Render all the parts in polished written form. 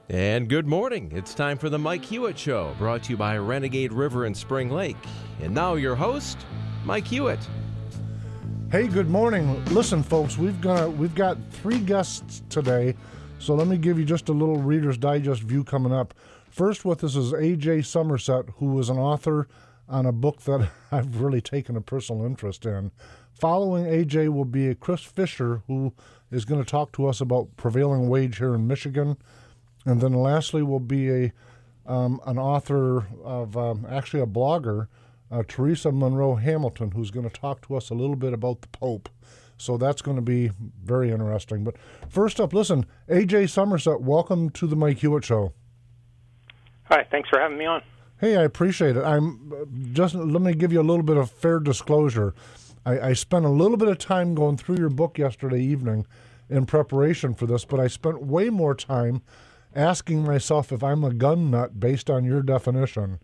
And good morning. It's time for the Mike Hewitt Show, brought to you by Renegade River and Spring Lake. And now your host, Mike Hewitt. Hey, good morning. Listen, folks, we've got three guests today, so let me give you just a little Reader's Digest view coming up. First with us is A.J. Somerset, who is an author on a book that I've really taken a personal interest in. Following A.J. will be Chris Fisher, who is going to talk to us about prevailing wage here in Michigan. And then lastly will be an author of, actually a blogger, Teresa Monroe Hamilton, who's going to talk to us a little bit about the Pope. So that's going to be very interesting. But first up, listen, A.J. Somerset, welcome to the Mike Hewitt Show. Hi, thanks for having me on. Hey, I appreciate it. Let me give you a little bit of fair disclosure. I spent a little bit of time going through your book yesterday evening in preparation for this, but I spent way more time asking myself if I'm a gun nut based on your definition.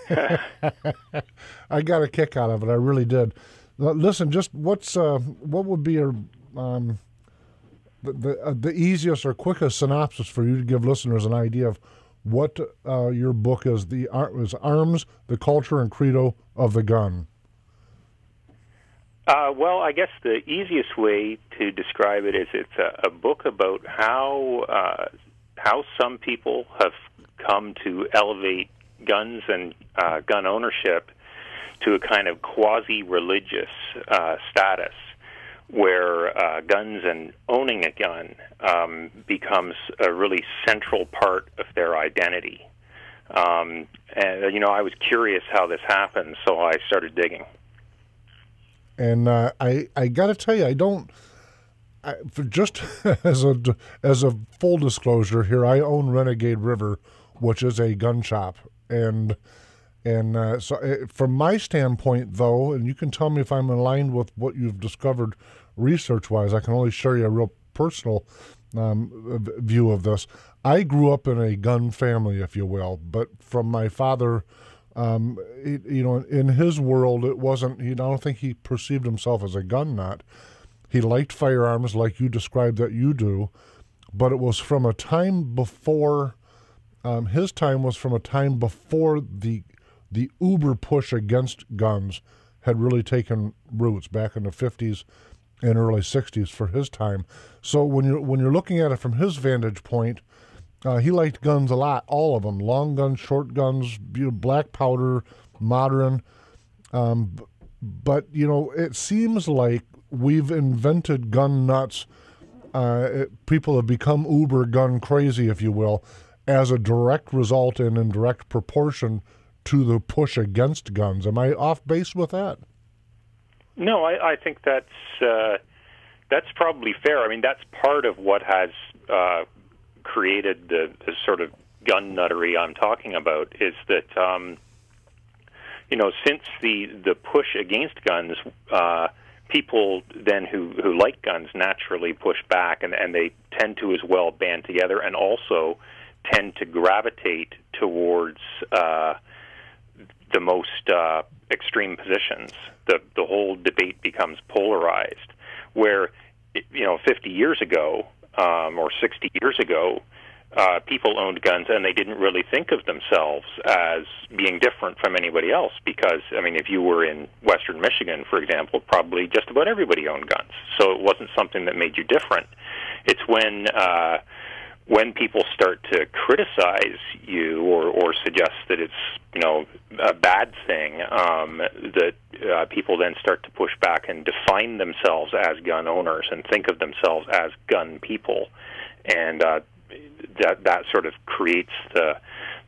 I got a kick out of it. I really did. Listen, just what would be your the easiest or quickest synopsis for you to give listeners an idea of what your book is? Is Arms, the Culture and Credo of the Gun. Well, I guess the easiest way to describe it is it's a book about how some people have come to elevate guns and gun ownership to a kind of quasi-religious status, where guns and owning a gun becomes a really central part of their identity. And I was curious how this happened, so I started digging. And I got to tell you, just as a full disclosure here, I own Renegade River, which is a gun shop, and so from my standpoint, though, and you can tell me if I'm aligned with what you've discovered research-wise. I can only share you a real personal view of this. I grew up in a gun family, if you will, but from my father. In his world, it wasn't. I don't think he perceived himself as a gun nut. He liked firearms, like you described that you do, but it was from a time before. His time was from a time before the uber push against guns had really taken roots back in the 50s and early 60s for his time. So when you're looking at it from his vantage point. He liked guns a lot, all of them, long guns, short guns, black powder, modern. But, it seems like we've invented gun nuts. People have become uber gun crazy, if you will, as a direct result and in direct proportion to the push against guns. Am I off base with that? No, I think that's probably fair. I mean, that's part of what has created the sort of gun nuttery I'm talking about, is that since the push against guns, people then who like guns naturally push back, and they tend to as well band together, and also tend to gravitate towards the most extreme positions. The whole debate becomes polarized, where 50 years ago or 60 years ago, people owned guns and they didn't really think of themselves as being different from anybody else because, if you were in Western Michigan, for example, probably just about everybody owned guns. So it wasn't something that made you different. It's when people start to criticize you or suggest that it's, a bad thing, that people then start to push back and define themselves as gun owners and think of themselves as gun people. And that sort of creates the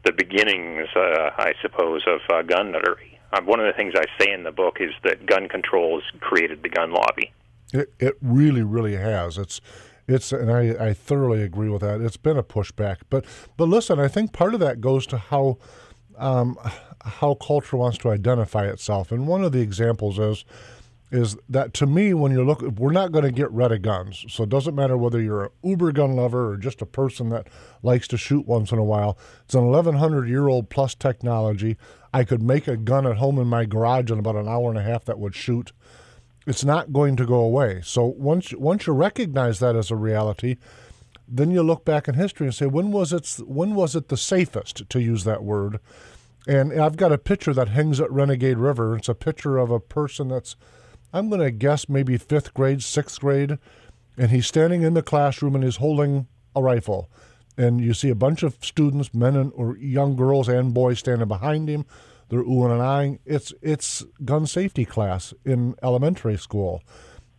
beginnings, I suppose, of gun nuttery. One of the things I say in the book is that gun control has created the gun lobby. It really, really has. And I thoroughly agree with that. It's been a pushback, but listen, I think part of that goes to how culture wants to identify itself. And one of the examples is that, to me, when you look, we're not going to get rid of guns. So it doesn't matter whether you're an uber gun lover or just a person that likes to shoot once in a while. It's an 1,100-year-old plus technology. I could make a gun at home in my garage in about an hour and a half that would shoot. It's not going to go away. So once you recognize that as a reality, then you look back in history and say, when was it the safest, to use that word? And I've got a picture that hangs at Renegade River. It's a picture of a person that's, I'm going to guess, maybe 5th grade, 6th grade, and he's standing in the classroom and he's holding a rifle. And you see a bunch of students, men or young girls and boys, standing behind him. They're oohing and eyeing. It's gun safety class in elementary school.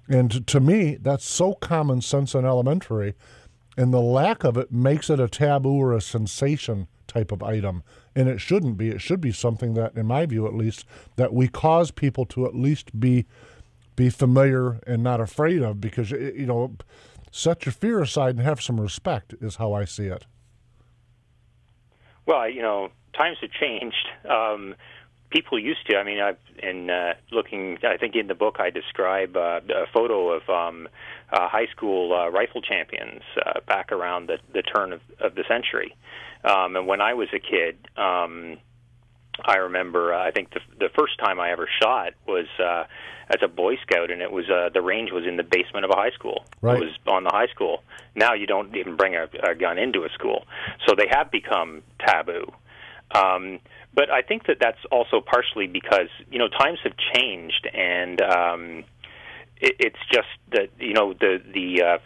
And to me, that's so common sense in elementary, and the lack of it makes it a taboo or a sensation type of item. And it shouldn't be. It should be something that, in my view at least, that we cause people to at least be familiar and not afraid of, because, set your fear aside and have some respect is how I see it. Well, times have changed. People used to. I mean, looking, I think in the book I describe a photo of high school rifle champions back around the turn of the century. And when I was a kid, I remember, I think the first time I ever shot was as a Boy Scout, and it was the range was in the basement of a high school. Right. It was on the high school. Now you don't even bring a gun into a school. So they have become taboo. But I think that's also partially because, times have changed, and it's just that, the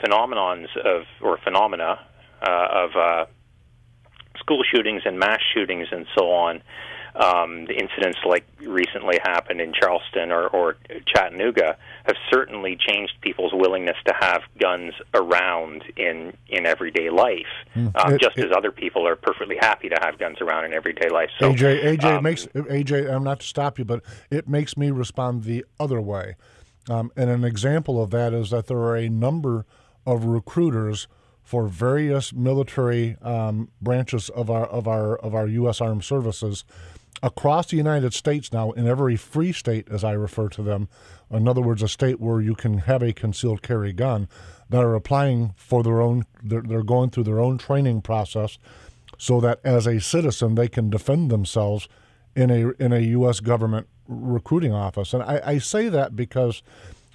phenomena of school shootings and mass shootings and so on, the incidents like recently happened in Charleston or Chattanooga have certainly changed people's willingness to have guns around in everyday life, just as other people are perfectly happy to have guns around in everyday life. So, AJ, I'm not to stop you, but it makes me respond the other way. And an example of that is that there are a number of recruiters for various military branches of our U.S. Armed Services across the United States now, in every free state, as I refer to them, in other words, a state where you can have a concealed carry gun, that are applying for their own, they're going through their own training process so that as a citizen they can defend themselves in a U.S. government recruiting office. And I say that because,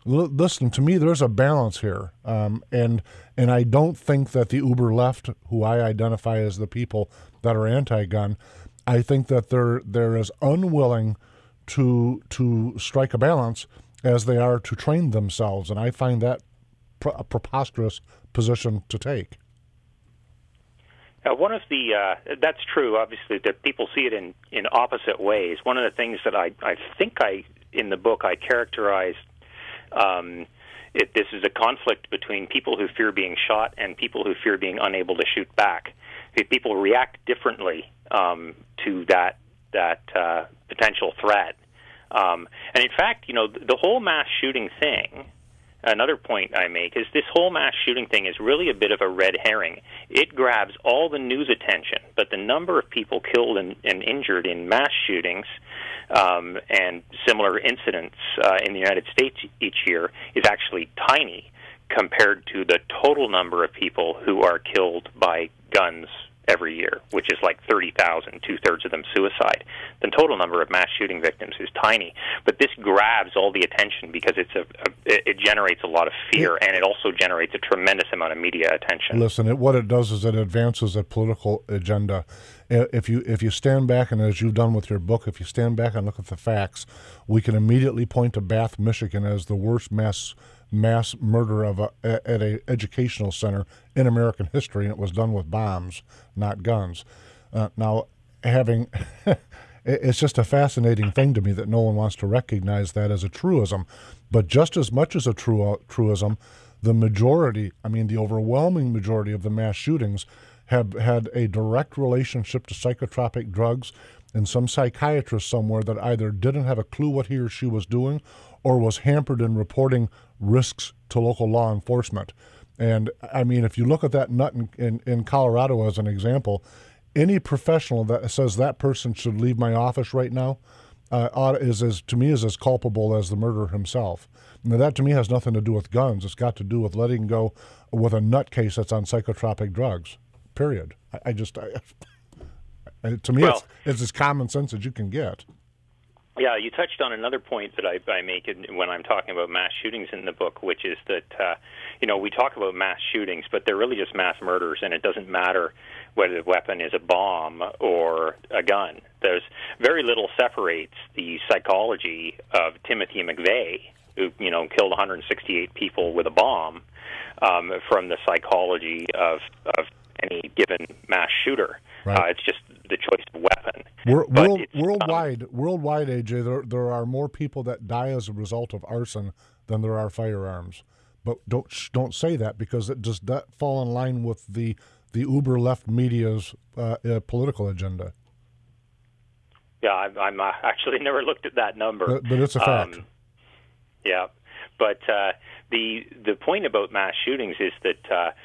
listen, to me, there's a balance here. And I don't think that the uber left, who I identify as the people that are anti-gun, I think that they're as unwilling to strike a balance as they are to train themselves. And I find that a preposterous position to take. One of the that's true. Obviously, that people see it in opposite ways. One of the things that I think in the book I characterized, this is a conflict between people who fear being shot and people who fear being unable to shoot back. People react differently to that potential threat, and in fact, the whole mass shooting thing. Another point I make is this whole mass shooting thing is really a bit of a red herring. It grabs all the news attention, but the number of people killed and injured in mass shootings and similar incidents in the United States each year is actually tiny compared to the total number of people who are killed by guns every year, which is like 30,000, two-thirds of them suicide. The total number of mass shooting victims is tiny, but this grabs all the attention because it generates a lot of fear, and it also generates a tremendous amount of media attention. Listen, what it does is it advances a political agenda. If you stand back, and as you've done with your book, if you stand back and look at the facts, we can immediately point to Bath, Michigan as the worst mass murder at a educational center in American history, and it was done with bombs, not guns. Now, it's just a fascinating thing to me that no one wants to recognize that as a truism. But just as much as a truism, the overwhelming majority of the mass shootings have had a direct relationship to psychotropic drugs, and some psychiatrist somewhere that either didn't have a clue what he or she was doing or was hampered in reporting risks to local law enforcement. And, if you look at that nut in Colorado as an example, any professional that says that person should leave my office right now is as culpable as the murderer himself. Now, that to me has nothing to do with guns. It's got to do with letting go with a nutcase that's on psychotropic drugs, period. To me, it's as common sense as you can get. Yeah, you touched on another point that I make when I'm talking about mass shootings in the book, which is that, we talk about mass shootings, but they're really just mass murders, and it doesn't matter whether the weapon is a bomb or a gun. There's very little separates the psychology of Timothy McVeigh, who killed 168 people with a bomb, from the psychology of any given mass shooter. Right. It's just the choice of weapon. Worldwide, AJ, there are more people that die as a result of arson than there are firearms. But don't say that, because it does not fall in line with the uber left media's political agenda. Yeah, I'm actually never looked at that number. But it's a fact. Yeah, but the point about mass shootings is that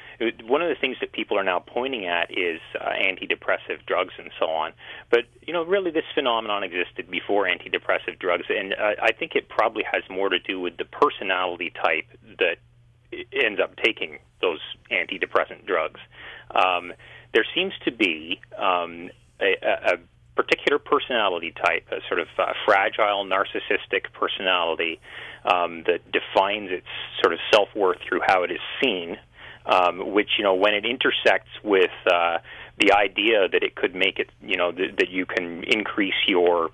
one of the things that people are now pointing at is antidepressive drugs and so on. But really, this phenomenon existed before antidepressive drugs, and I think it probably has more to do with the personality type that ends up taking those antidepressant drugs. There seems to be a particular personality type, a sort of fragile, narcissistic personality that defines its sort of self-worth through how it is seen, which, when it intersects with the idea that it could make it, that you can increase your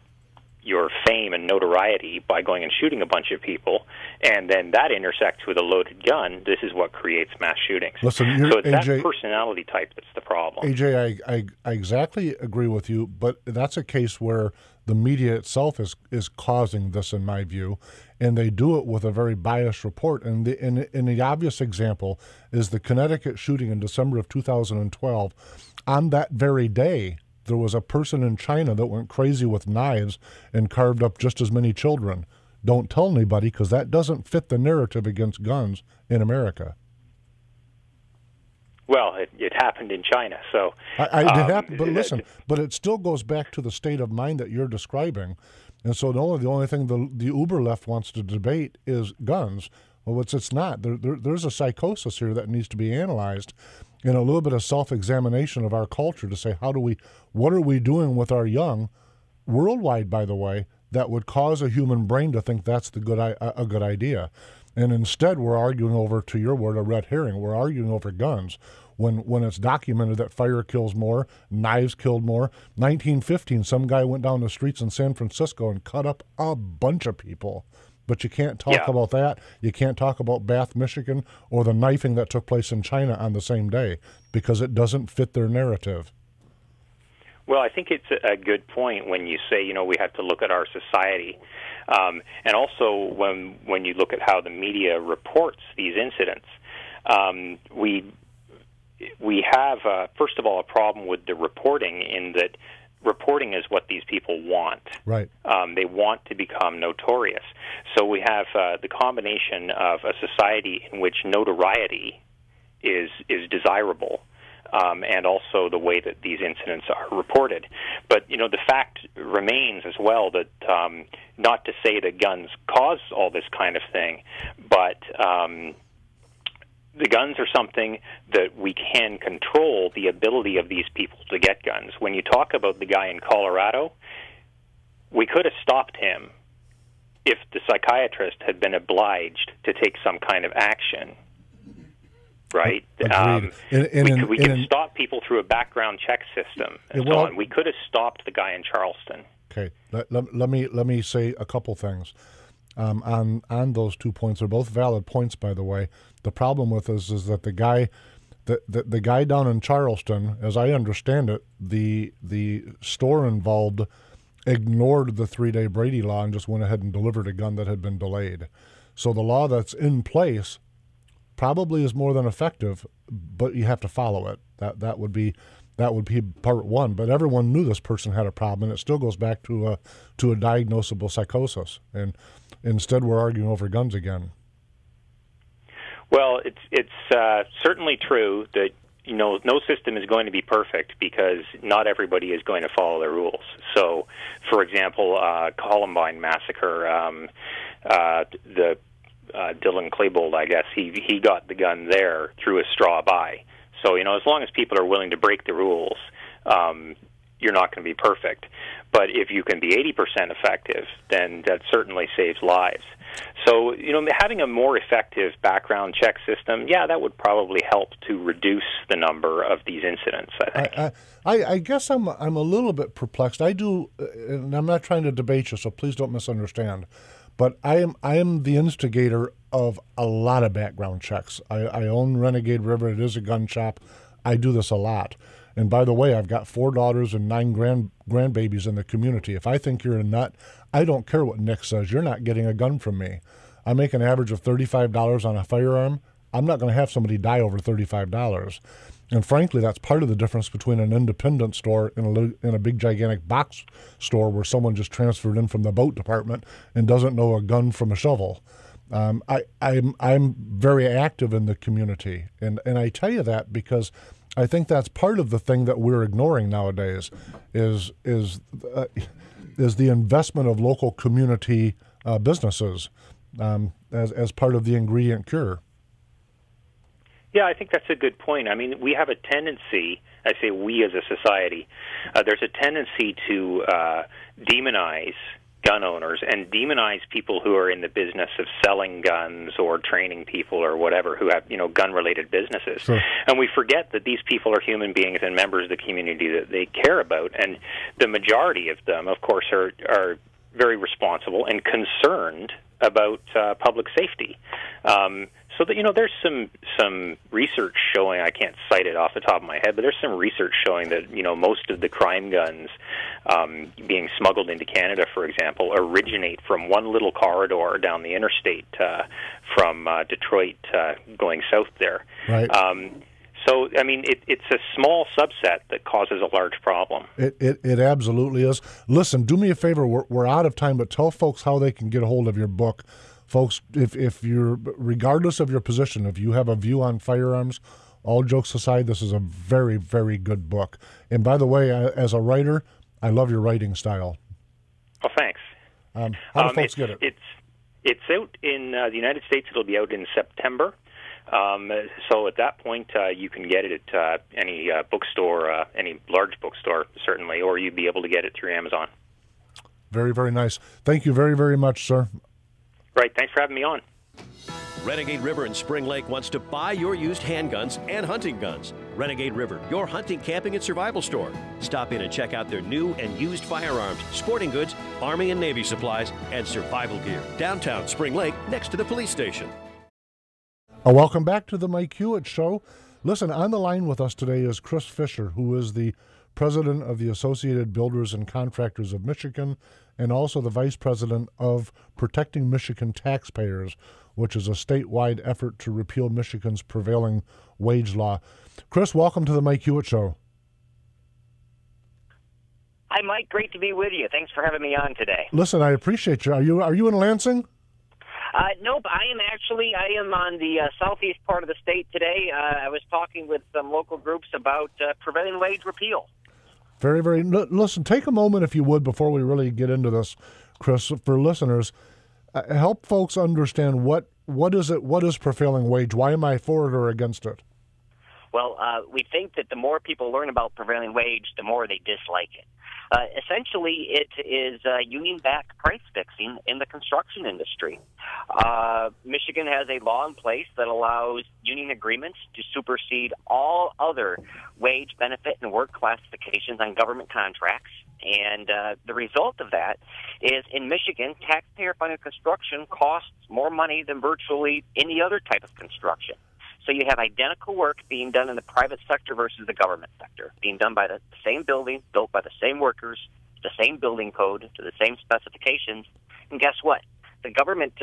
fame and notoriety by going and shooting a bunch of people, and then that intersects with a loaded gun, this is what creates mass shootings. Listen, so it's AJ, that personality type that's the problem. AJ, I exactly agree with you, but that's a case where the media itself is causing this, in my view, and they do it with a very biased report. And the obvious example is the Connecticut shooting in December of 2012. On that very day, there was a person in China that went crazy with knives and carved up just as many children. Don't tell anybody, because that doesn't fit the narrative against guns in America. Well, it happened in China, so... It happened, but listen, but it still goes back to the state of mind that you're describing. And so the only thing the uber left wants to debate is guns. Well, it's not. There's a psychosis here that needs to be analyzed, and a little bit of self-examination of our culture to say, what are we doing with our young, worldwide, by the way, that would cause a human brain to think that's a good idea. And instead, we're arguing over, to your word, a red herring. We're arguing over guns when it's documented that fire kills more, knives killed more. 1915, some guy went down the streets in San Francisco and cut up a bunch of people. But you can't talk about that. You can't talk about Bath, Michigan, or the knifing that took place in China on the same day, because it doesn't fit their narrative. Well, I think it's a good point when you say, we have to look at our society. And also when you look at how the media reports these incidents, we have, first of all, a problem with the reporting, in that reporting is what these people want. Right. They want to become notorious. So we have the combination of a society in which notoriety is desirable, and also the way that these incidents are reported. But, the fact remains as well that, not to say that guns cause all this kind of thing, but the guns are something that we can control the ability of these people to get guns. When you talk about the guy in Colorado, we could have stopped him if the psychiatrist had been obliged to take some kind of action. Right? We can stop people through a background check system and so on. We could have stopped the guy in Charleston. Okay, let me say a couple things on those 2 points. They're both valid points, by the way. The problem with this is that the guy down in Charleston, as I understand it, the store involved ignored the 3-day Brady law and just went ahead and delivered a gun that had been delayed. So the law that's in place probably is more than effective, but you have to follow it. That would be part one. But everyone knew this person had a problem, and it still goes back to a diagnosable psychosis. And instead, we're arguing over guns again. Well, it's certainly true that no system is going to be perfect, because not everybody is going to follow the rules. So, for example, Columbine massacre, the Dylan Klebold, I guess, he got the gun there through a straw buy. So, as long as people are willing to break the rules, you're not going to be perfect. But if you can be 80% effective, then that certainly saves lives. So, having a more effective background check system, that would probably help to reduce the number of these incidents, I think. I guess I'm a little bit perplexed. I do, and I'm not trying to debate you, so please don't misunderstand. But I am the instigator of a lot of background checks. I own Renegade River. It is a gun shop. I do this a lot. And by the way, I've got 4 daughters and 9 grandbabies in the community. If I think you're a nut, I don't care what Nick says. You're not getting a gun from me. I make an average of $35 on a firearm. I'm not going to have somebody die over $35. And frankly, that's part of the difference between an independent store and a big, gigantic box store where someone just transferred in from the boat department and doesn't know a gun from a shovel. I'm very active in the community, and I tell you that because I think that's part of the thing that we're ignoring nowadays is the investment of local community businesses as part of the ingredient cure. Yeah, I think that's a good point. I mean, we have a tendency, I say we as a society, there's a tendency to demonize gun owners and demonize people who are in the business of selling guns or training people or whatever who have, gun-related businesses. Sure. And we forget that these people are human beings and members of the community that they care about. And the majority of them, of course, are very responsible and concerned about public safety. So that there's some research showing, I can't cite it off the top of my head, but there's some research showing that most of the crime guns being smuggled into Canada, for example, originate from one little corridor down the interstate from Detroit going south there. Right. So, I mean, it's a small subset that causes a large problem. It absolutely is. Listen, do me a favor. We're out of time, but tell folks how they can get a hold of your book. Folks, if you're, regardless of your position, if you have a view on firearms, all jokes aside, this is a very, very good book. And by the way, as a writer, I love your writing style. Oh, thanks. How do folks get it? It's out in the United States. It'll be out in September. So at that point, you can get it at any bookstore, any large bookstore, certainly, or you'd be able to get it through Amazon. Very, very nice. Thank you very, very much, sir. Right. Thanks for having me on. Renegade River in Spring Lake wants to buy your used handguns and hunting guns. Renegade River, your hunting, camping, and survival store. Stop in and check out their new and used firearms, sporting goods, Army and Navy supplies, and survival gear. Downtown Spring Lake, next to the police station. Welcome back to the Mike Hewitt Show. Listen, on the line with us today is Chris Fisher, who is the president of the Associated Builders and Contractors of Michigan and also the vice president of Protecting Michigan Taxpayers, which is a statewide effort to repeal Michigan's prevailing wage law. Chris, welcome to the Mike Hewitt Show. Hi, Mike. Great to be with you. Thanks for having me on today. Listen, I appreciate you. Are you in Lansing? Nope, I am on the southeast part of the state today. I was talking with some local groups about prevailing wage repeal. Very, very. Listen, take a moment, if you would, before we really get into this, Chris, for listeners. Help folks understand what is prevailing wage? Why am I for it or against it? Well, we think that the more people learn about prevailing wage, the more they dislike it. Essentially, it is union-backed price fixing in the construction industry. Michigan has a law in place that allows union agreements to supersede all other wage, benefit, and work classifications on government contracts. And the result of that is, in Michigan, taxpayer-funded construction costs more money than virtually any other type of construction. So you have identical work being done in the private sector versus the government sector, being done by the same building, built by the same workers, the same building code, to the same specifications. And guess what? The government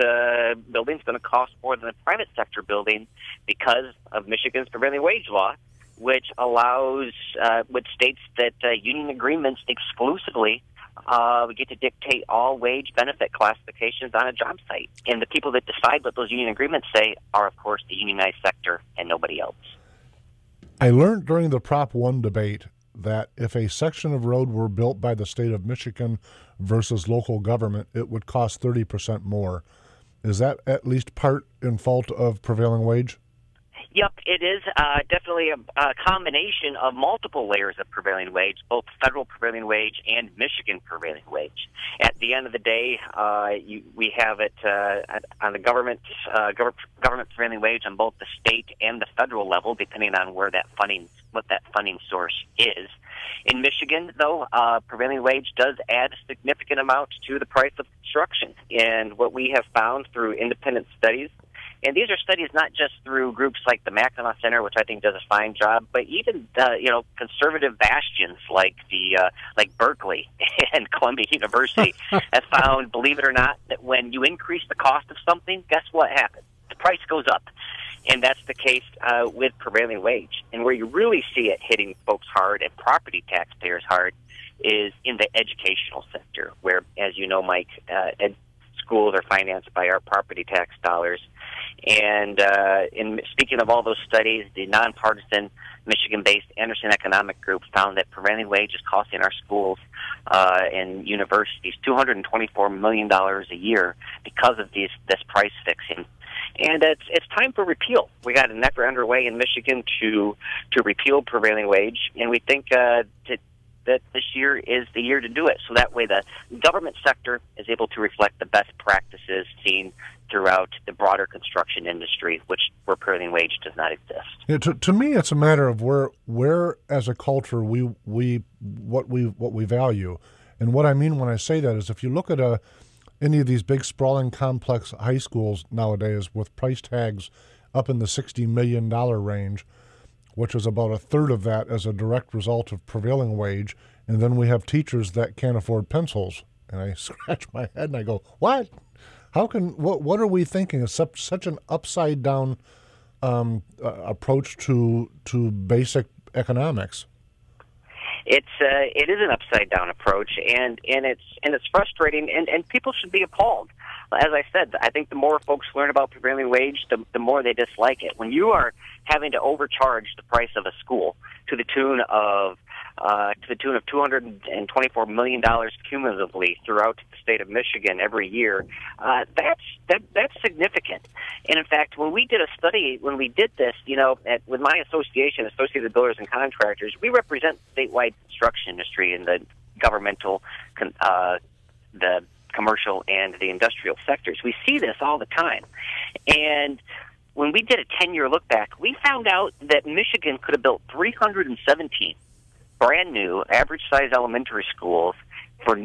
building is going to cost more than the private sector building because of Michigan's prevailing wage law, which allows, which states that union agreements exclusively we get to dictate all wage benefit classifications on a job site. And the people that decide what those union agreements say are, of course, the unionized sector and nobody else. I learned during the Prop 1 debate that if a section of road were built by the state of Michigan versus local government, it would cost 30% more. Is that at least part in fault of prevailing wage? Yep, it is definitely a combination of multiple layers of prevailing wage, both federal prevailing wage and Michigan prevailing wage. At the end of the day, we have it on the government prevailing wage on both the state and the federal level, depending on what that funding source is. In Michigan, though, prevailing wage does add a significant amount to the price of construction. And what we have found through independent studies, and these are studies not just through groups like the Mackinac Center, which I think does a fine job, but even conservative bastions like Berkeley and Columbia University have found, believe it or not, that when you increase the cost of something, guess what happens? The price goes up. And that's the case with prevailing wage. And where you really see it hitting folks hard and property taxpayers hard is in the educational sector, where, as you know, Mike, schools are financed by our property tax dollars. And in speaking of all those studies, the nonpartisan Michigan-based Anderson Economic Group found that prevailing wage is costing our schools and universities $224 million a year because of this price fixing. And it's time for repeal. We got an effort underway in Michigan to repeal prevailing wage, and we think that this year is the year to do it. So that way the government sector is able to reflect the best practices seen throughout the broader construction industry, where prevailing wage does not exist. Yeah, to me, it's a matter of where as a culture what we value, and what I mean when I say that is if you look at any of these big sprawling complex high schools nowadays with price tags up in the $60 million range, which is about a third of that as a direct result of prevailing wage, and then we have teachers that can't afford pencils. And I scratch my head and I go, what? What are we thinking? It's such an upside down approach to basic economics. It is an upside down approach, and it's frustrating, and people should be appalled. As I said, I think the more folks learn about prevailing wage, the more they dislike it. When you are having to overcharge the price of a school to the tune of $224 million cumulatively throughout the state of Michigan every year, that's significant. And in fact, when we did this, with my association, Associated Builders and Contractors, we represent the statewide construction industry in the governmental, the commercial, and the industrial sectors. We see this all the time. And when we did a 10-year look back, we found out that Michigan could have built 317 brand new average-size elementary schools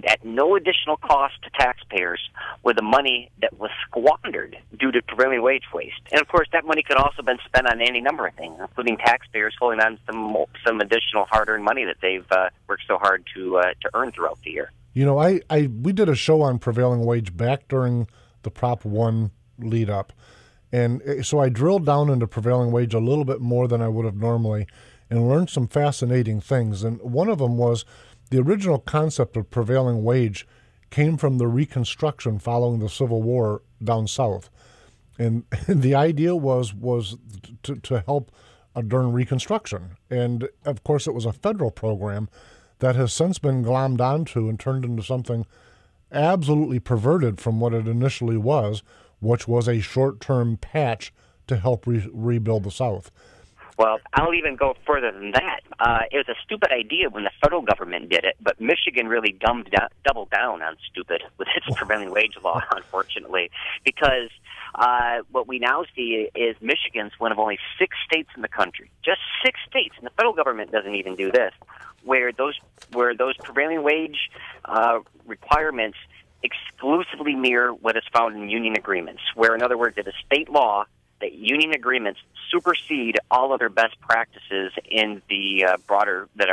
at no additional cost to taxpayers with the money that was squandered due to prevailing wage waste. And, of course, that money could also have been spent on any number of things, including taxpayers holding on some additional hard-earned money that they've worked so hard to earn throughout the year. We did a show on prevailing wage back during the Prop 1 lead-up, and so I drilled down into prevailing wage a little bit more than I would have normally and learned some fascinating things. And one of them was the original concept of prevailing wage came from the Reconstruction following the Civil War down south. And the idea was to help during Reconstruction. And, of course, it was a federal program that has since been glommed onto and turned into something absolutely perverted from what it initially was, which was a short-term patch to help rebuild the South. Well, I'll even go further than that. It was a stupid idea when the federal government did it, but Michigan really doubled down on stupid with its prevailing wage law, unfortunately, because what we now see is Michigan's one of only 6 states in the country, just 6 states, and the federal government doesn't even do this, where those prevailing wage requirements exclusively mirror what is found in union agreements, where, in other words, it is state law that union agreements supersede all other best practices in the broader that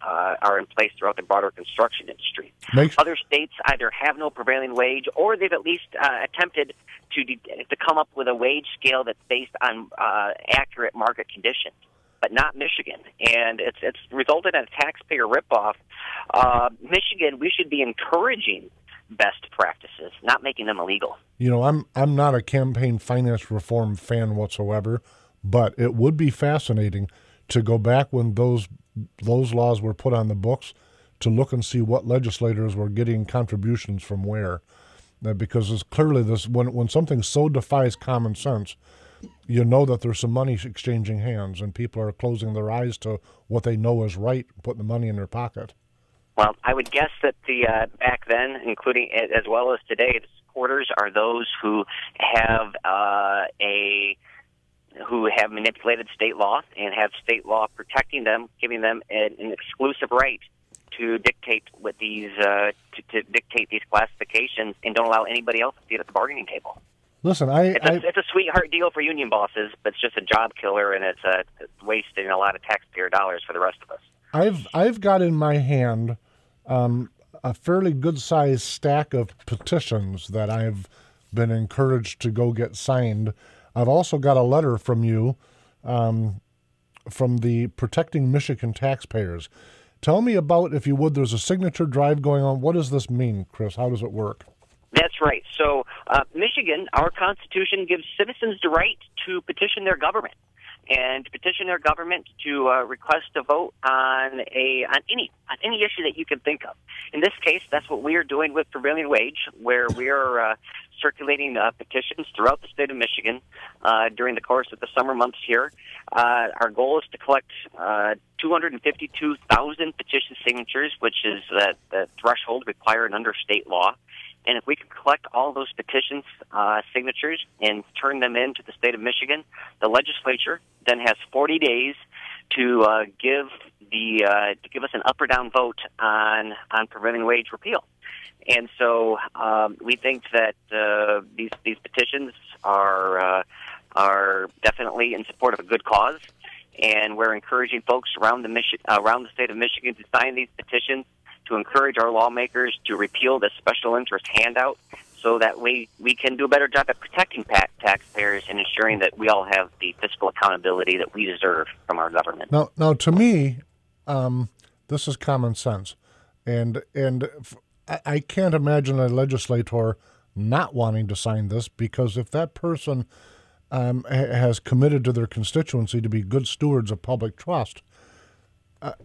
are in place throughout the broader construction industry. Other states either have no prevailing wage, or they've at least attempted to come up with a wage scale that's based on accurate market conditions, but not Michigan. And it's resulted in a taxpayer ripoff. Michigan, we should be encouraging best practices, not making them illegal. I'm not a campaign finance reform fan whatsoever, but it would be fascinating to go back when those laws were put on the books to look and see what legislators were getting contributions from where. Because it's clearly this when something so defies common sense, you know that there's some money exchanging hands, and people are closing their eyes to what they know is right, putting the money in their pocket. Well, I would guess that the back then, including as well as today, the supporters are those who have who have manipulated state law and have state law protecting them, giving them an exclusive right to dictate what these to dictate these classifications, and don't allow anybody else to see it at the bargaining table. Listen, it's a sweetheart deal for union bosses, but it's just a job killer, and it's wasting a lot of taxpayer dollars for the rest of us. I've got in my hand a fairly good-sized stack of petitions that I've been encouraged to go get signed. I've also got a letter from you from the Protecting Michigan Taxpayers. Tell me about, if you would, there's a signature drive going on. What does this mean, Chris? How does it work? That's right. So Michigan, our Constitution gives citizens the right to petition their government, and to petition their government to request a vote on any issue that you can think of. In this case, that's what we are doing with prevailing wage, where we are circulating petitions throughout the state of Michigan during the course of the summer months here. Our goal is to collect 252,000 petition signatures, which is the threshold required under state law. And if we can collect all those petitions signatures and turn them into the state of Michigan, the legislature then has 40 days to give us an up or down vote on prevailing wage repeal. And so we think that these petitions are definitely in support of a good cause, and we're encouraging folks around the state of Michigan to sign these petitions to encourage our lawmakers to repeal this special interest handout, so that we can do a better job at protecting taxpayers and ensuring that we all have the fiscal accountability that we deserve from our government. Now, to me, this is common sense, and I can't imagine a legislator not wanting to sign this, because if that person has committed to their constituency to be good stewards of public trust,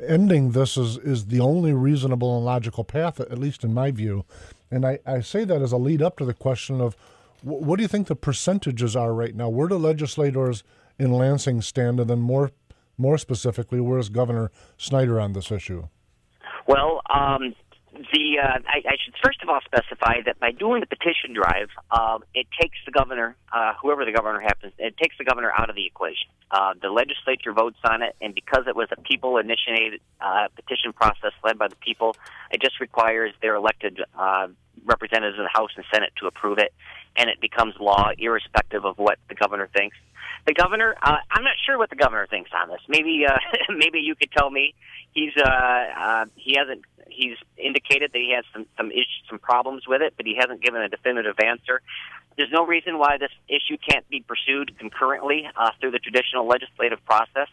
ending this is the only reasonable and logical path, at least in my view. And I say that as a lead up to the question of what do you think the percentages are right now? Where do legislators in Lansing stand, and then more specifically, where is Governor Snyder on this issue? Well, I should first of all specify that by doing the petition drive, it takes the governor, whoever the governor happens, it takes the governor out of the equation. The legislature votes on it, and because it was a people-initiated petition process led by the people, it just requires their elected representatives in the House and Senate to approve it, and it becomes law irrespective of what the governor thinks. The governor, I'm not sure what the governor thinks on this. Maybe you could tell me. He's indicated that he has some issues, some problems with it, but he hasn't given a definitive answer. There's no reason why this issue can't be pursued concurrently through the traditional legislative process.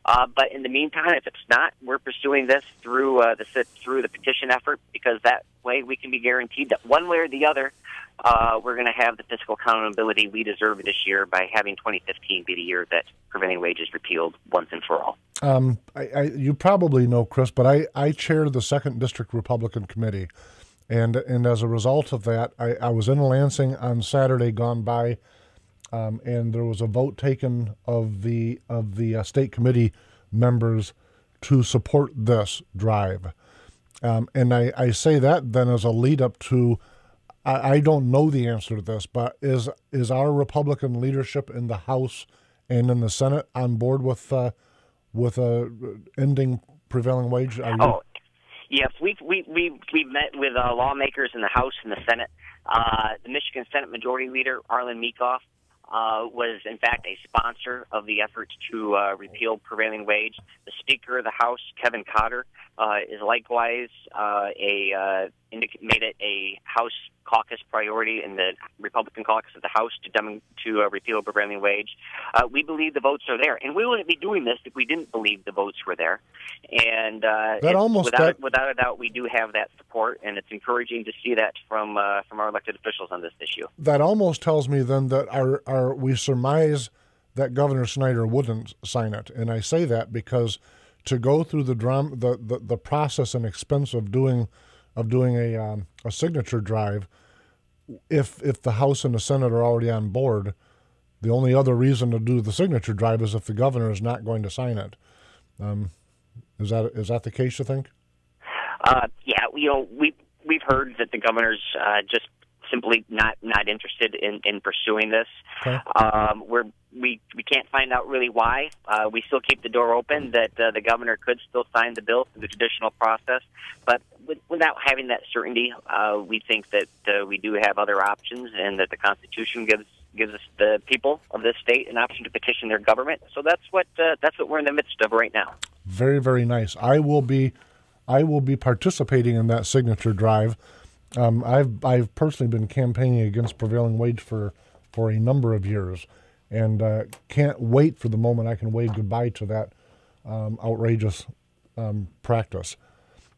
But in the meantime, if it's not, we're pursuing this through the petition effort, because that way we can be guaranteed that one way or the other, we're going to have the fiscal accountability we deserve this year by having 2015 be the year that prevailing wage is repealed once and for all. You probably know, Chris, but I chair the 2nd District Republican Committee, and as a result of that, I was in Lansing on Saturday gone by, and there was a vote taken of the state committee members to support this drive. And I say that then as a lead up to, I don't know the answer to this, but is our Republican leadership in the House and in the Senate on board with ending prevailing wage? Yes, we've met with lawmakers in the House and the Senate. The Michigan Senate Majority Leader Arlen Meekoff was in fact a sponsor of the efforts to repeal prevailing wage. The Speaker of the House, Kevin Cotter, is likewise made it a House caucus priority in the Republican caucus of the House to repeal prevailing wage. We believe the votes are there, and we wouldn't be doing this if we didn't believe the votes were there. And without a doubt, we do have that support, and it's encouraging to see that from our elected officials on this issue. That almost tells me then that we surmise that Governor Snyder wouldn't sign it, and I say that because to go through the process and expense of doing a signature drive, if the House and the Senate are already on board, The only other reason to do the signature drive is if the governor is not going to sign it. Is that the case, you think? Yeah, we've heard that the governor's just simply not interested in pursuing this. Okay. We can't find out really why. We still keep the door open that the governor could still sign the bill through the traditional process, but without having that certainty, we think that we do have other options, and that the Constitution gives us the people of this state an option to petition their government. So that's what we're in the midst of right now. Very, very nice. I will be participating in that signature drive. I've personally been campaigning against prevailing wage for a number of years, and can't wait for the moment I can wave goodbye to that outrageous practice.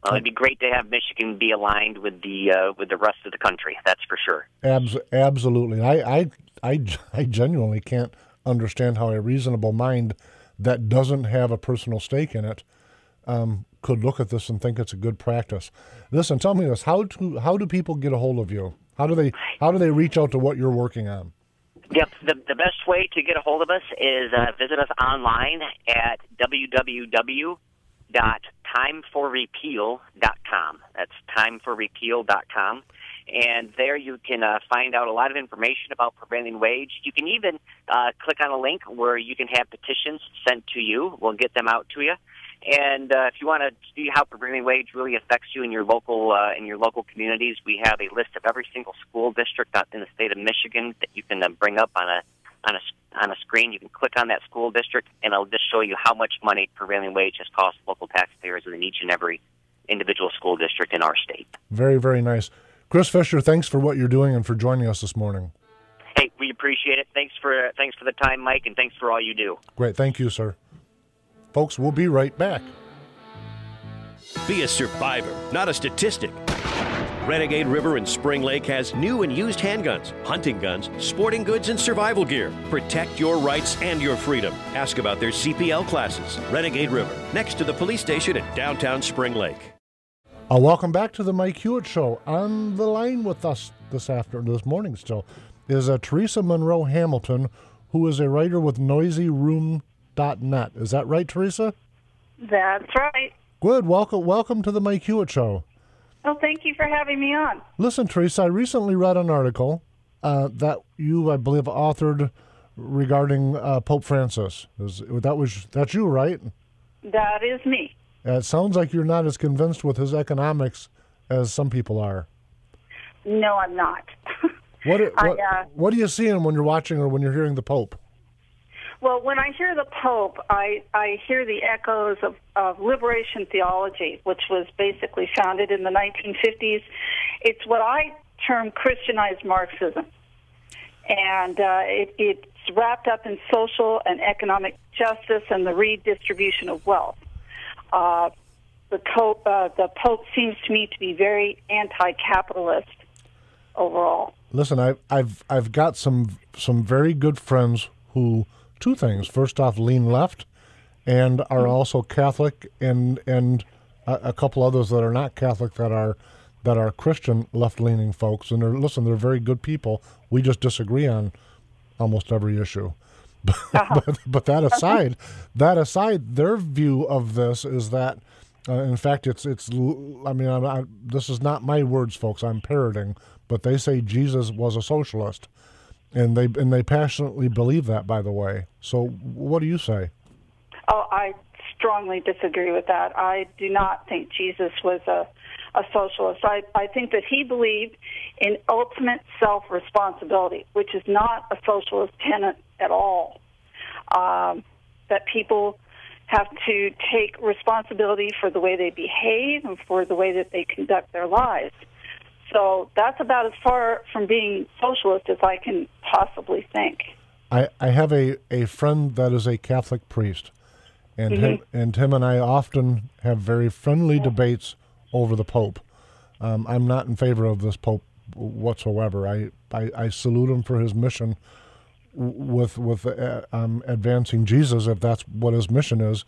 It'd be great to have Michigan be aligned with the rest of the country. That's for sure. Absolutely. I genuinely can't understand how a reasonable mind that doesn't have a personal stake in it could look at this and think it's a good practice. Listen, tell me this: how do people get a hold of you? How do they reach out to what you're working on? Yep, the best way to get a hold of us is visit us online at www.timeforrepeal.com. That's timeforrepeal.com. And there you can find out a lot of information about prevailing wage. You can even click on a link where you can have petitions sent to you. We'll get them out to you. And if you want to see how prevailing wage really affects you in your local communities, we have a list of every single school district in the state of Michigan that you can bring up on a screen. You can click on that school district, and it'll just show you how much money prevailing wage has cost local taxpayers within each and every individual school district in our state. Very, very nice. Chris Fisher, thanks for what you're doing and for joining us this morning. Hey, we appreciate it. Thanks for the time, Mike, and thanks for all you do. Great. Thank you, sir. Folks, we'll be right back. Be a survivor, not a statistic. Renegade River in Spring Lake has new and used handguns, hunting guns, sporting goods, and survival gear. Protect your rights and your freedom. Ask about their CPL classes. Renegade River, next to the police station at downtown Spring Lake. Welcome back to the Mike Hewitt Show. On the line with us this morning still, is Teresa Monroe Hamilton, who is a writer with NoisyRoom.net. Is that right, Teresa? That's right. Good. Welcome to the Mike Hewitt Show. Well, thank you for having me on. Listen, Teresa, I recently read an article that you, I believe, authored regarding Pope Francis. That's you, right? That is me. It sounds like you're not as convinced with his economics as some people are. No, I'm not. What are you seeing when you're watching or when you're hearing the Pope? Well, when I hear the Pope, I hear the echoes of liberation theology, which was basically founded in the 1950s. It's what I term Christianized Marxism. And it's wrapped up in social and economic justice and the redistribution of wealth. The Pope seems to me to be very anti-capitalist overall. Listen, I've got some very good friends who, two things. First off, lean left, and are also Catholic, and a couple others that are not Catholic that are Christian left-leaning folks. And they're very good people. We just disagree on almost every issue. But that aside, their view of this is that, in fact, it's. I mean, this is not my words, folks. I'm parroting, but they say Jesus was a socialist, and they passionately believe that. By the way, so what do you say? Oh, I strongly disagree with that. I do not think Jesus was a socialist. I think that he believed in ultimate self-responsibility, which is not a socialist tenet at all. That people have to take responsibility for the way they behave and for the way that they conduct their lives. So that's about as far from being socialist as I can possibly think. I have a friend that is a Catholic priest, and him and I often have very friendly debates over the Pope. I'm not in favor of this Pope whatsoever. I salute him for his mission with advancing Jesus, if that's what his mission is.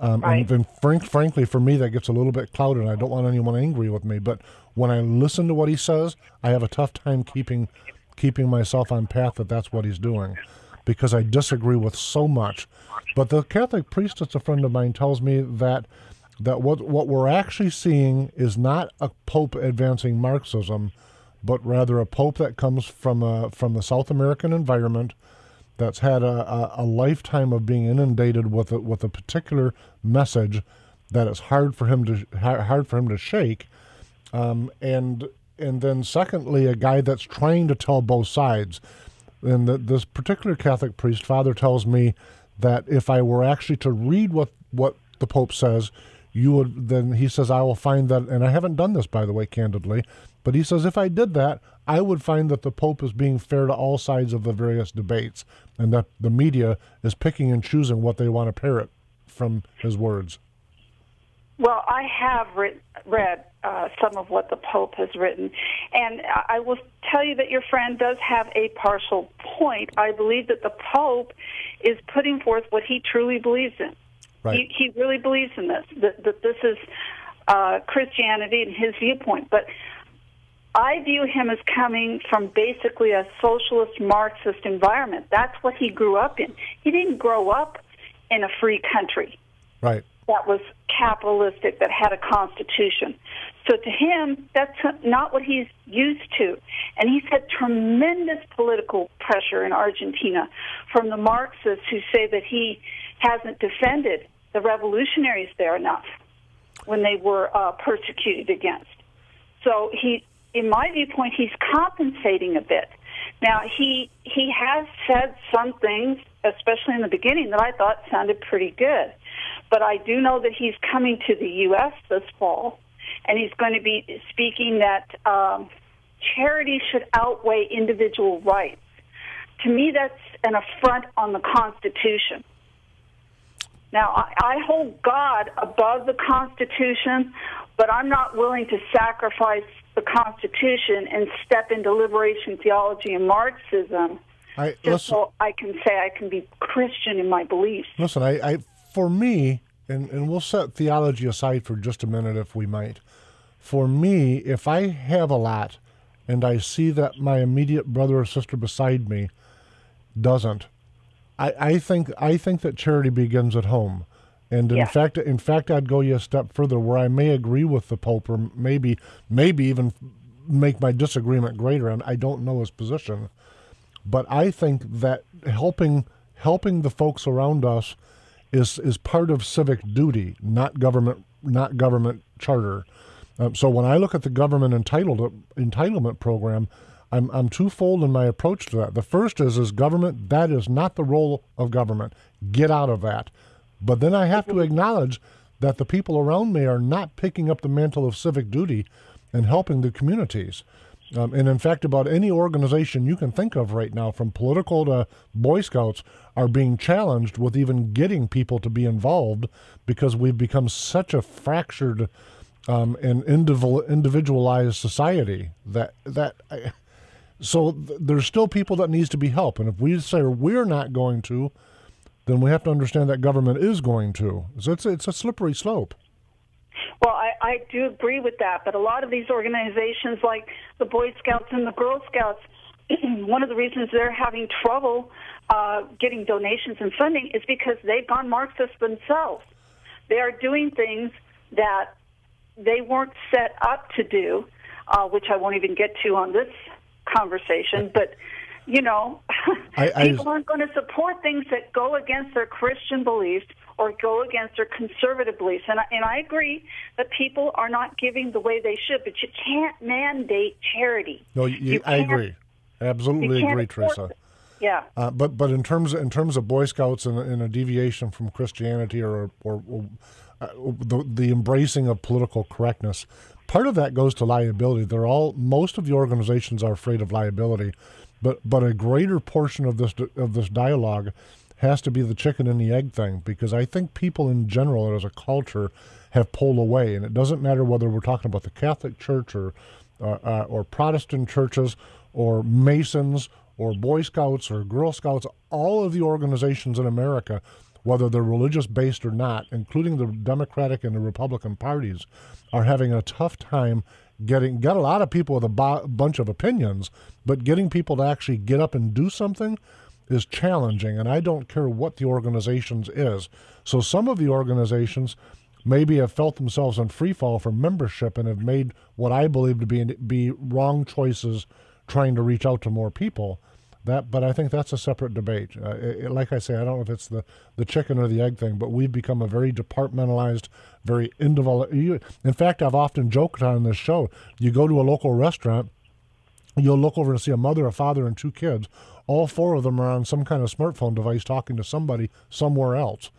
Right. And frankly, for me, that gets a little bit clouded, and I don't want anyone angry with me. But when I listen to what he says, I have a tough time keeping myself on path that that's what he's doing. because I disagree with so much. But the Catholic priest that's a friend of mine tells me that what we're actually seeing is not a pope advancing Marxism, but rather a pope that comes from the South American environment, that's had a lifetime of being inundated with a particular message that is hard for him to shake, and then secondly, a guy that's trying to tell both sides. And this particular Catholic priest, Father, tells me that if I were actually to read what the Pope says, then he says, I will find that, and I haven't done this, by the way, candidly, but he says if I did that, I would find that the Pope is being fair to all sides of the various debates, and that the media is picking and choosing what they want to parrot from his words. Well, I have read some of what the Pope has written, and I will tell you that your friend does have a partial point. I believe that the Pope is putting forth what he truly believes in. Right. He really believes in this, that this is Christianity and his viewpoint. But I view him as coming from basically a socialist Marxist environment. That's what he grew up in. He didn't grow up in a free country. Right. That was capitalistic, that had a constitution. So to him, that's not what he's used to. And he's had tremendous political pressure in Argentina from the Marxists who say that he hasn't defended the revolutionaries there enough when they were persecuted against. So in my viewpoint, he's compensating a bit. Now, he has said some things, especially in the beginning, that I thought sounded pretty good. But I do know that he's coming to the U.S. this fall, and he's going to be speaking that charity should outweigh individual rights. To me, that's an affront on the Constitution. Now, I hold God above the Constitution, but I'm not willing to sacrifice the Constitution and step into liberation theology and Marxism so I can say I can be Christian in my beliefs. Listen, for me, and we'll set theology aside for just a minute if we might. For me, if I have a lot and I see that my immediate brother or sister beside me doesn't, I think that charity begins at home. And in fact, I'd go you a step further, where I may agree with the Pope, or maybe even make my disagreement greater. And I don't know his position, but I think that helping the folks around us is part of civic duty, not government charter. So when I look at the government entitlement program, I'm twofold in my approach to that. The first is government. That is not the role of government. Get out of that. But then I have to acknowledge that the people around me are not picking up the mantle of civic duty and helping the communities. And in fact, about any organization you can think of right now, from political to Boy Scouts, are being challenged with even getting people to be involved, because we've become such a fractured and individualized society so there's still people that needs to be helped. And if we say we're not going to, then we have to understand that government is going to. So it's a slippery slope. Well, I do agree with that, but a lot of these organizations like the Boy Scouts and the Girl Scouts, one of the reasons they're having trouble getting donations and funding is because they've gone Marxist themselves. They are doing things that they weren't set up to do, which I won't even get to on this conversation, but people aren't going to support things that go against their Christian beliefs or go against their conservative beliefs. And I agree that people are not giving the way they should, but you can't mandate charity. No, I agree. I absolutely agree, Teresa. Yeah. But in terms of Boy Scouts and a deviation from Christianity or the embracing of political correctness, part of that goes to liability. Most of the organizations are afraid of liability, but a greater portion of this dialogue has to be the chicken and the egg thing, because I think people in general as a culture have pulled away, and it doesn't matter whether we're talking about the Catholic Church or Protestant churches or Masons or Boy Scouts or Girl Scouts. All of the organizations in America, whether they're religious based or not, including the Democratic and the Republican parties, are having a tough time got a lot of people with a bunch of opinions, but getting people to actually get up and do something is challenging, and I don't care what the organizations is. So some of the organizations maybe have felt themselves in free fall from membership and have made what I believe to be wrong choices trying to reach out to more people. But I think that's a separate debate. Like I say, I don't know if it's the chicken or the egg thing, but we've become a very departmentalized, very individual. In fact, I've often joked on this show, you go to a local restaurant, you'll look over and see a mother, a father, and 2 kids. All 4 of them are on some kind of smartphone device talking to somebody somewhere else.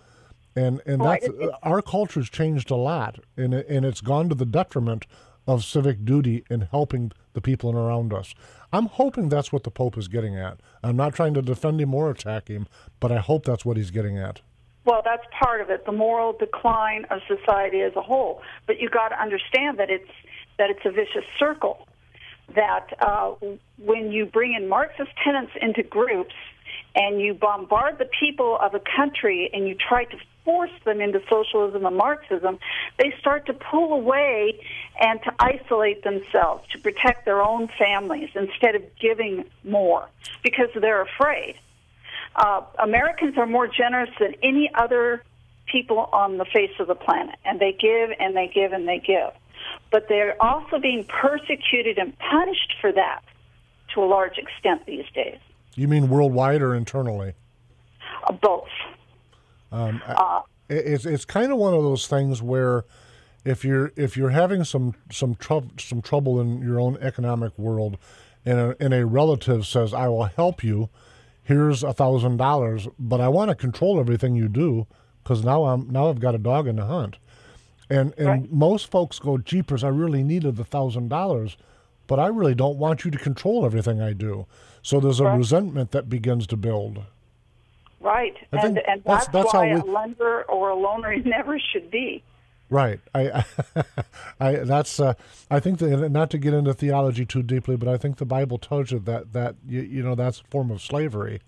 And that's, our culture's changed a lot, and it's gone to the detriment of civic duty in helping the people around us. I'm hoping that's what the Pope is getting at. I'm not trying to defend him or attack him, but I hope that's what he's getting at. Well, that's part of it, the moral decline of society as a whole. But you got to understand that it's a vicious circle. That when you bring in Marxist tenets into groups and you bombard the people of a country and you try to force them into socialism and Marxism, they start to pull away and to isolate themselves, to protect their own families instead of giving more because they're afraid. Americans are more generous than any other people on the face of the planet, and they give and they give and they give. But they're also being persecuted and punished for that to a large extent these days. You mean worldwide or internally? Both. It's kind of one of those things where if you're having some trouble in your own economic world, and a relative says, "I will help you. Here's $1,000, but I want to control everything you do because now I've got a dog in the hunt." And right. Most folks go, "Jeepers, I really needed the $1,000, but I really don't want you to control everything I do." So there's a resentment that begins to build. Right, and that's why a lender or a loaner never should be. Right. I think that, not to get into theology too deeply, but I think the Bible tells you that that's a form of slavery.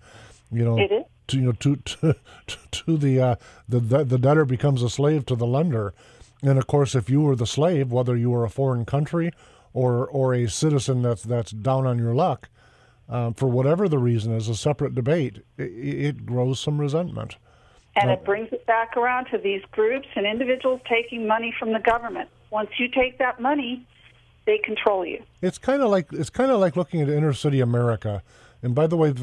It is. To the debtor becomes a slave to the lender. And of course, if you were the slave, whether you were a foreign country or a citizen that's down on your luck, for whatever the reason is a separate debate, it grows some resentment. And it brings it back around to these groups and individuals taking money from the government. Once you take that money, they control you. It's kind of like looking at inner city America. And by the way,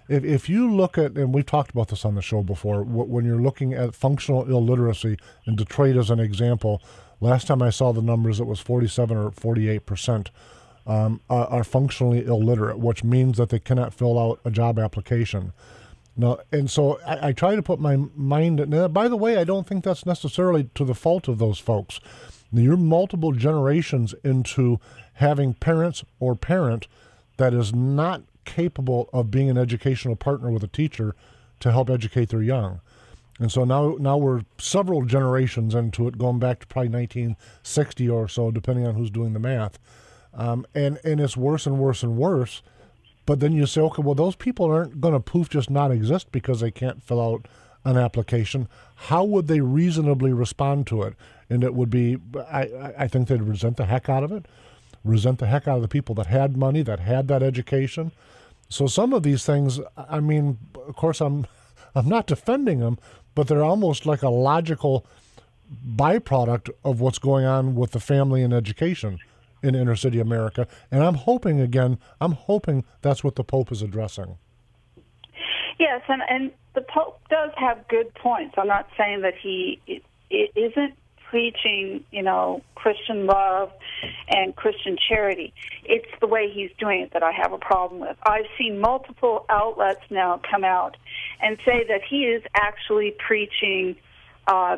if you look at, and we've talked about this on the show before, when you're looking at functional illiteracy, in Detroit as an example, last time I saw the numbers, it was 47 or 48% are functionally illiterate, which means that they cannot fill out a job application. Now, and so I try to put my mind. Now, by the way, I don't think that's necessarily to the fault of those folks. Now, you're multiple generations into having parents or parent that is not capable of being an educational partner with a teacher to help educate their young. And so now we're several generations into it, going back to probably 1960 or so, depending on who's doing the math. And it's worse and worse and worse. But then you say, okay, well, those people aren't going to poof just not exist because they can't fill out an application. How would they reasonably respond to it? And it would be, I think they'd resent the heck out of it, resent the heck out of the people that had money, that had that education. So some of these things, I mean, of course, I'm not defending them, but they're almost like a logical byproduct of what's going on with the family and education in inner city America. And I'm hoping that's what the Pope is addressing. Yes, and the Pope does have good points. I'm not saying that he isn't preaching, Christian love and Christian charity. It's the way he's doing it that I have a problem with. I've seen multiple outlets now come out and say that he is actually preaching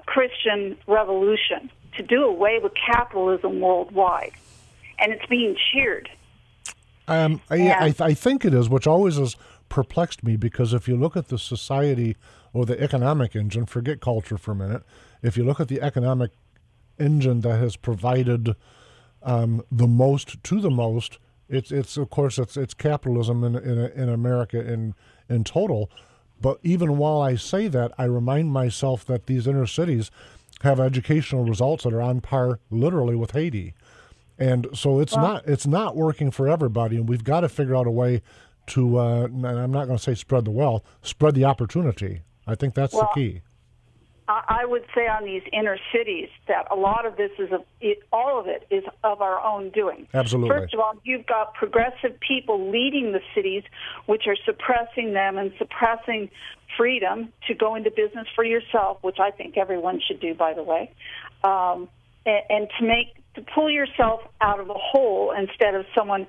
Christian revolution to do away with capitalism worldwide. And it's being cheered. I think it is, which always has perplexed me, because if you look at the society or the economic engine, forget culture for a minute, if you look at the economic engine that has provided the most to the most, it's of course it's capitalism in America in total. But even while I say that, I remind myself that these inner cities have educational results that are on par literally with Haiti. And so it's not working for everybody, and we've got to figure out a way to, and I'm not going to say spread the wealth, spread the opportunity. I think that's the key. I would say on these inner cities that a lot of this all of it is of our own doing. Absolutely. First of all, you've got progressive people leading the cities, which are suppressing them and suppressing freedom to go into business for yourself, which I think everyone should do, by the way, and to pull yourself out of a hole instead of someone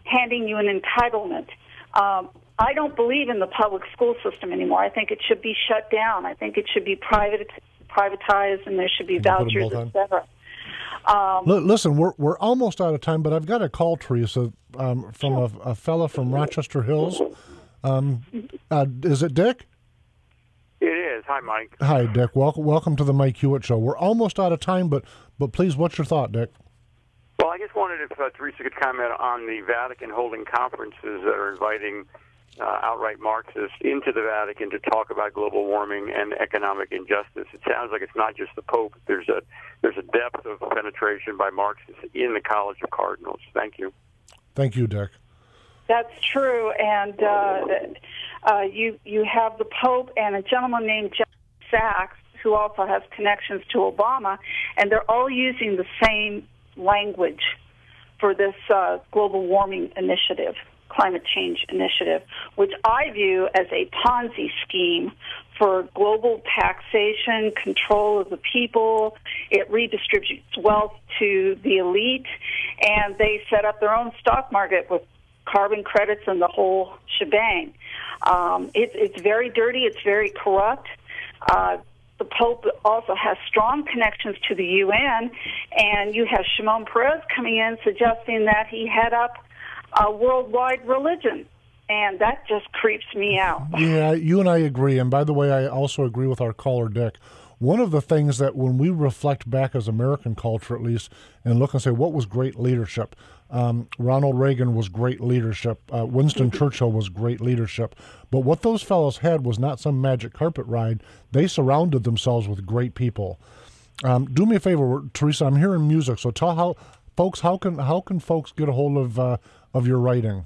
handing you an entitlement. I don't believe in the public school system anymore. I think it should be shut down. I think it should be privatized, and there should be vouchers, etc. Listen, we're almost out of time, but I've got a call, Teresa, from a fella from Rochester Hills. Is it Dick? It is. Hi, Mike. Hi, Dick. Welcome to the Mike Hewitt Show. We're almost out of time, but please, what's your thought, Dick? Well, I just wondered if Teresa could comment on the Vatican holding conferences that are inviting outright Marxists into the Vatican to talk about global warming and economic injustice. It sounds like it's not just the Pope. There's a depth of penetration by Marxists in the College of Cardinals. Thank you. Thank you, Dick. That's true, and you have the Pope and a gentleman named John Sachs, who also has connections to Obama, and they're all using the same language for this global warming initiative, climate change initiative, which I view as a Ponzi scheme for global taxation, control of the people. It redistributes wealth to the elite, and they set up their own stock market with carbon credits and the whole shebang. It's very dirty. It's very corrupt. The Pope also has strong connections to the UN, and you have Shimon Peres coming in suggesting that he head up a worldwide religion, and that just creeps me out. Yeah, you and I agree, and by the way, I also agree with our caller, Dick. One of the things that when we reflect back as American culture, at least, and look and say, what was great leadership? Ronald Reagan was great leadership. Winston Churchill was great leadership. But what those fellows had was not some magic carpet ride. They surrounded themselves with great people. Do me a favor, Teresa. I'm hearing music, so tell how can folks get a hold of your writing?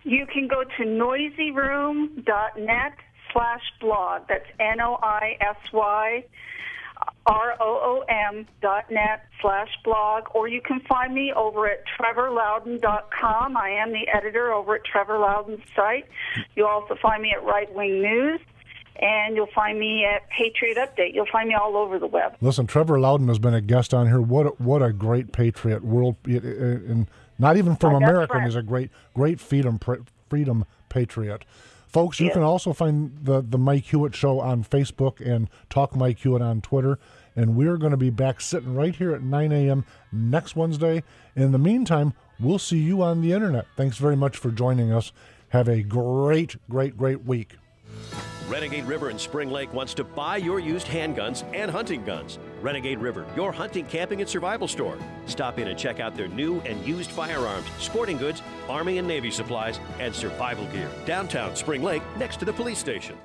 You can go to noisyroom.net/blog. That's NOISYROOM.net/blog, or you can find me over at trevorloudon.com. I am the editor over at Trevor Loudon's site. You'll also find me at Right Wing News, and you'll find me at Patriot Update. You'll find me all over the web. Listen, Trevor Loudon has been a guest on here. What a great patriot, and not even from America. He's a great freedom patriot. Folks, you can also find the Mike Hewitt Show on Facebook and Talk Mike Hewitt on Twitter. And we're going to be back sitting right here at 9 a.m. next Wednesday. In the meantime, we'll see you on the Internet. Thanks very much for joining us. Have a great week. Renegade River in Spring Lake wants to buy your used handguns and hunting guns. Renegade River, your hunting, camping, and survival store. Stop in and check out their new and used firearms, sporting goods, Army and Navy supplies, and survival gear. Downtown Spring Lake, next to the police station.